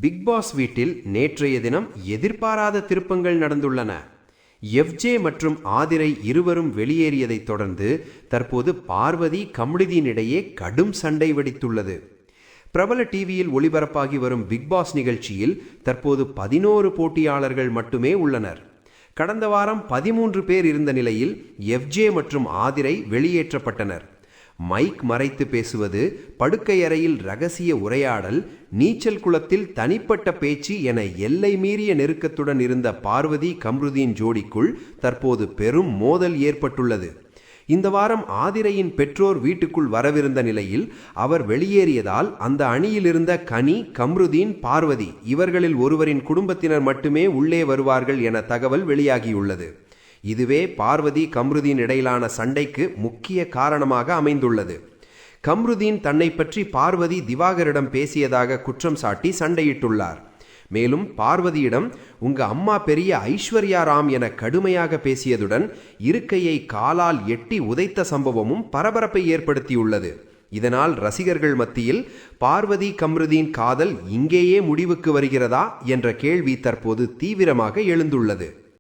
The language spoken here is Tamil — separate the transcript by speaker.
Speaker 1: பிக் பாஸ் வீட்டில் நேற்றைய தினம் எதிர்பாராத திருப்பங்கள் நடந்துள்ளன. எஃப்ஜே மற்றும் ஆதிரை இருவரும் வெளியேறியதைத் தொடர்ந்து தற்போது பார்வதி கமருதீன் இடையே கடும் சண்டை வெடித்துள்ளது. பிரபல டிவியில் ஒளிபரப்பாகி வரும் பிக் பாஸ் நிகழ்ச்சியில் தற்போது 11 போட்டியாளர்கள் மட்டுமே உள்ளனர். கடந்த வாரம் 13 பேர் இருந்த நிலையில் எஃப்ஜே மற்றும் ஆதிரை வெளியேற்றப்பட்டனர். மைக் மறைத்து பேசுவது, படுக்கை அறையில் ரகசிய உரையாடல், நீச்சல் குளத்தில் தனிப்பட்ட பேச்சு என எல்லை மீறிய நெருக்கத்துடன் இருந்த பார்வதி கமருதீன் ஜோடிக்குள் தற்போது பெரும் மோதல் ஏற்பட்டுள்ளது. இந்த வாரம் ஆதிரையின் பெற்றோர் வீட்டுக்குள் வரவிருந்த நிலையில் அவர் வெளியேறியதால் அந்த அணியில் இருந்த கனி, கமருதீன், பார்வதி இவர்களில் ஒருவரின் குடும்பத்தினர் மட்டுமே உள்ளே வருவார்கள் என தகவல் வெளியாகியுள்ளது. இதுவே பார்வதி கமருதீன் இடையிலான சண்டைக்கு முக்கிய காரணமாக அமைந்துள்ளது. கமருதீன் தன்னை பற்றி பார்வதி திவாகரிடம் பேசியதாக குற்றம் சாட்டி சண்டையிட்டுள்ளார். மேலும் பார்வதியிடம் உங்க அம்மா பெரிய ஐஸ்வர்யா ராம் என கடுமையாக பேசியதுடன் இருக்கையை காலால் எட்டி உதைத்த சம்பவமும் பரபரப்பை ஏற்படுத்தியுள்ளது. இதனால் ரசிகர்கள் மத்தியில் பார்வதி கமருதீன் காதல் இங்கேயே முடிவுக்கு வருகிறதா என்ற கேள்வி தற்போது தீவிரமாக எழுந்துள்ளது.